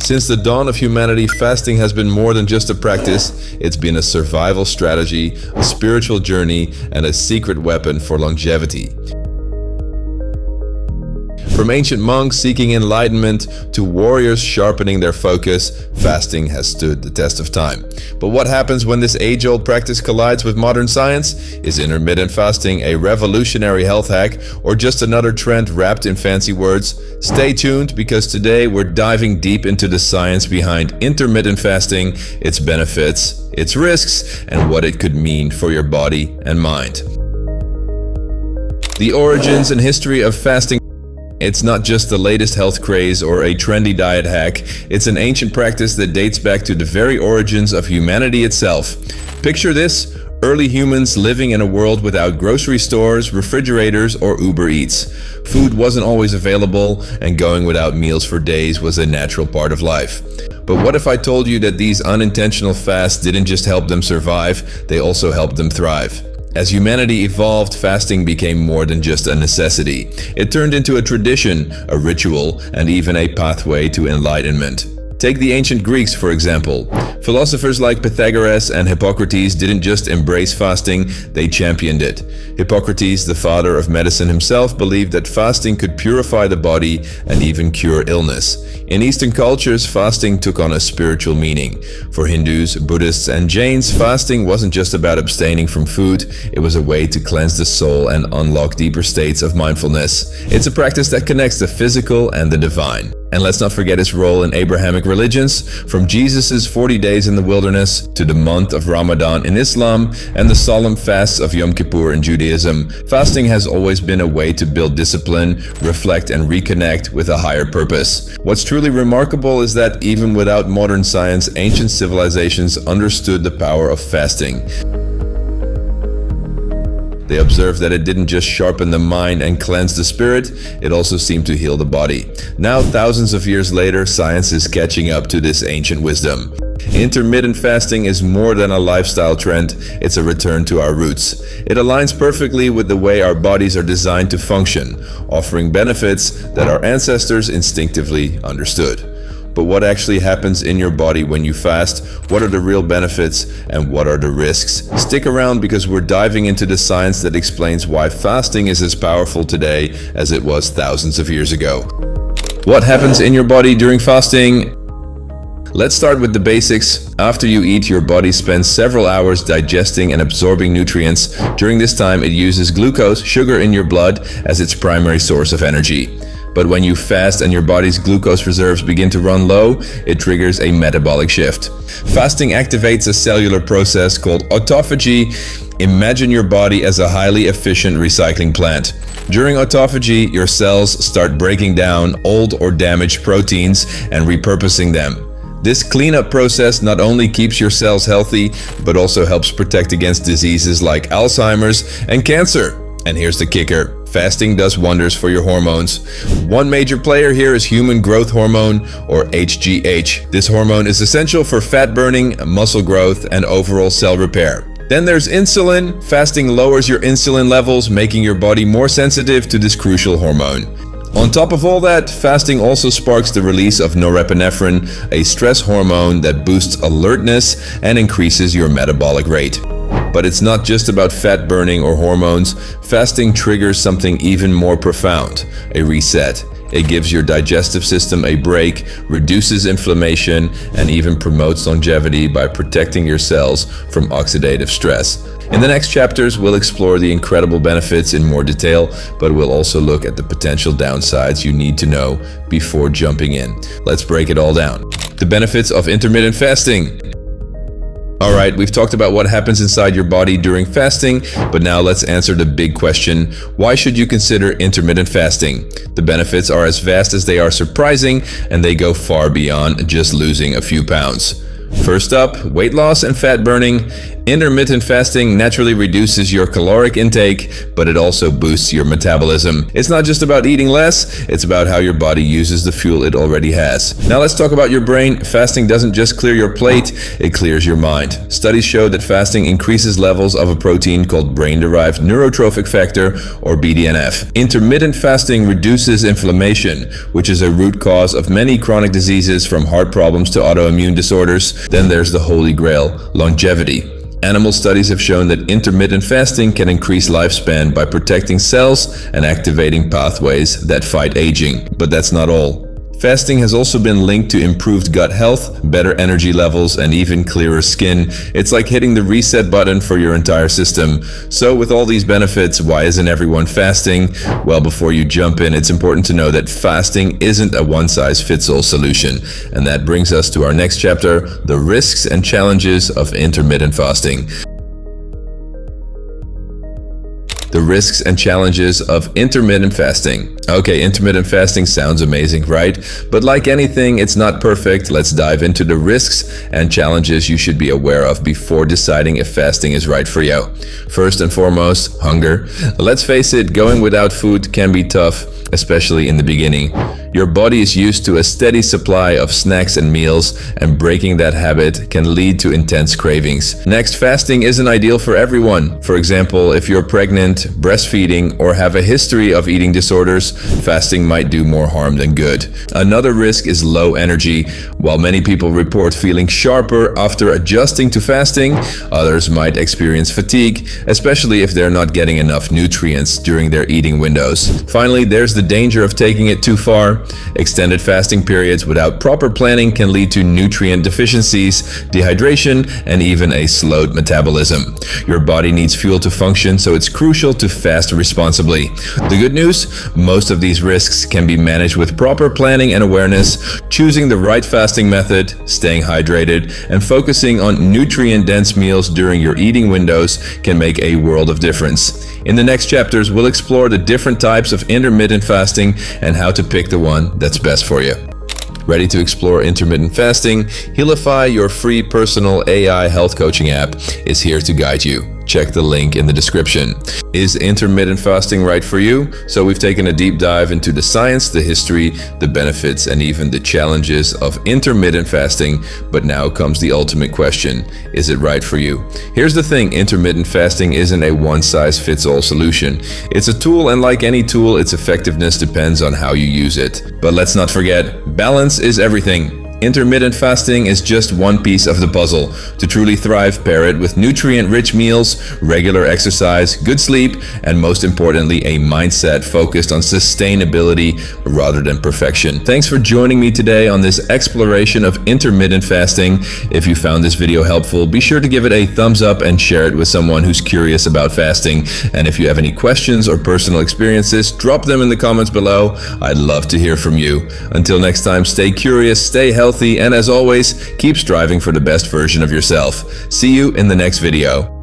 Since the dawn of humanity, fasting has been more than just a practice. It's been a survival strategy, a spiritual journey, and a secret weapon for longevity. From ancient monks seeking enlightenment to warriors sharpening their focus, fasting has stood the test of time. But what happens when this age-old practice collides with modern science? Is intermittent fasting a revolutionary health hack or just another trend wrapped in fancy words? Stay tuned, because today we're diving deep into the science behind intermittent fasting, its benefits, its risks, and what it could mean for your body and mind. The origins and history of fasting. It's not just the latest health craze or a trendy diet hack. It's an ancient practice that dates back to the very origins of humanity itself. Picture this: early humans living in a world without grocery stores, refrigerators, or Uber Eats. Food wasn't always available, and going without meals for days was a natural part of life. But what if I told you that these unintentional fasts didn't just help them survive, they also helped them thrive? As humanity evolved, fasting became more than just a necessity. It turned into a tradition, a ritual, and even a pathway to enlightenment. Take the ancient Greeks, for example. Philosophers like Pythagoras and Hippocrates didn't just embrace fasting, they championed it. Hippocrates, the father of medicine himself, believed that fasting could purify the body and even cure illness. In Eastern cultures, fasting took on a spiritual meaning. For Hindus, Buddhists, and Jains, fasting wasn't just about abstaining from food, it was a way to cleanse the soul and unlock deeper states of mindfulness. It's a practice that connects the physical and the divine. And let's not forget its role in Abrahamic religions, from Jesus' 40 days in the wilderness to the month of Ramadan in Islam and the solemn fasts of Yom Kippur in Judaism. Fasting has always been a way to build discipline, reflect, and reconnect with a higher purpose. What's truly remarkable is that even without modern science, ancient civilizations understood the power of fasting. They observed that it didn't just sharpen the mind and cleanse the spirit, it also seemed to heal the body. Now, thousands of years later, science is catching up to this ancient wisdom. Intermittent fasting is more than a lifestyle trend, it's a return to our roots. It aligns perfectly with the way our bodies are designed to function, offering benefits that our ancestors instinctively understood. But what actually happens in your body when you fast? What are the real benefits and what are the risks? Stick around, because we're diving into the science that explains why fasting is as powerful today as it was thousands of years ago. What happens in your body during fasting? Let's start with the basics. After you eat, your body spends several hours digesting and absorbing nutrients. During this time, it uses glucose, sugar in your blood, as its primary source of energy. But when you fast and your body's glucose reserves begin to run low, it triggers a metabolic shift. Fasting activates a cellular process called autophagy. Imagine your body as a highly efficient recycling plant. During autophagy, your cells start breaking down old or damaged proteins and repurposing them. This cleanup process not only keeps your cells healthy, but also helps protect against diseases like Alzheimer's and cancer. And here's the kicker: fasting does wonders for your hormones. One major player here is human growth hormone, or HGH. This hormone is essential for fat burning, muscle growth, and overall cell repair. Then there's insulin. Fasting lowers your insulin levels, making your body more sensitive to this crucial hormone. On top of all that, fasting also sparks the release of norepinephrine, a stress hormone that boosts alertness and increases your metabolic rate. But it's not just about fat burning or hormones. Fasting triggers something even more profound: a reset. It gives your digestive system a break, reduces inflammation, and even promotes longevity by protecting your cells from oxidative stress. In the next chapters, we'll explore the incredible benefits in more detail, but we'll also look at the potential downsides you need to know before jumping in. Let's break it all down. The benefits of intermittent fasting. Alright, we've talked about what happens inside your body during fasting, but now let's answer the big question: why should you consider intermittent fasting? The benefits are as vast as they are surprising, and they go far beyond just losing a few pounds. First up, weight loss and fat burning. Intermittent fasting naturally reduces your caloric intake, but it also boosts your metabolism. It's not just about eating less, it's about how your body uses the fuel it already has. Now let's talk about your brain. Fasting doesn't just clear your plate, it clears your mind. Studies show that fasting increases levels of a protein called brain-derived neurotrophic factor, or BDNF. Intermittent fasting reduces inflammation, which is a root cause of many chronic diseases from heart problems to autoimmune disorders. Then there's the holy grail, longevity. Animal studies have shown that intermittent fasting can increase lifespan by protecting cells and activating pathways that fight aging. But that's not all. Fasting has also been linked to improved gut health, better energy levels, and even clearer skin. It's like hitting the reset button for your entire system. So with all these benefits, why isn't everyone fasting? Well, before you jump in, it's important to know that fasting isn't a one-size-fits-all solution. And that brings us to our next chapter, the risks and challenges of intermittent fasting. The risks and challenges of intermittent fasting. Okay, intermittent fasting sounds amazing, right? But like anything, it's not perfect. Let's dive into the risks and challenges you should be aware of before deciding if fasting is right for you. First and foremost, hunger. Let's face it, going without food can be tough, especially in the beginning. Your body is used to a steady supply of snacks and meals, and breaking that habit can lead to intense cravings. Next, fasting isn't ideal for everyone. For example, if you're pregnant, breastfeeding, or have a history of eating disorders, fasting might do more harm than good. Another risk is low energy. While many people report feeling sharper after adjusting to fasting, others might experience fatigue, especially if they're not getting enough nutrients during their eating windows. Finally, there's the danger of taking it too far. Extended fasting periods without proper planning can lead to nutrient deficiencies, dehydration, and even a slowed metabolism. Your body needs fuel to function, so it's crucial to fast responsibly. The good news, most of these risks can be managed with proper planning and awareness. Choosing the right fasting method, staying hydrated, and focusing on nutrient-dense meals during your eating windows can make a world of difference. In the next chapters, we'll explore the different types of intermittent fasting and how to pick the one that's best for you. Ready to explore intermittent fasting? Healify, your free personal AI health coaching app, is here to guide you. Check the link in the description. Is intermittent fasting right for you? So we've taken a deep dive into the science, the history, the benefits, and even the challenges of intermittent fasting. But now comes the ultimate question. Is it right for you? Here's the thing, intermittent fasting isn't a one-size-fits-all solution. It's a tool, and like any tool, its effectiveness depends on how you use it. But let's not forget, balance is everything. Intermittent fasting is just one piece of the puzzle. To truly thrive, pair it with nutrient-rich meals, regular exercise, good sleep, and most importantly, a mindset focused on sustainability rather than perfection. Thanks for joining me today on this exploration of intermittent fasting. If you found this video helpful, be sure to give it a thumbs up and share it with someone who's curious about fasting. And if you have any questions or personal experiences, drop them in the comments below. I'd love to hear from you. Until next time, stay curious, stay healthy, and as always, keep striving for the best version of yourself. See you in the next video.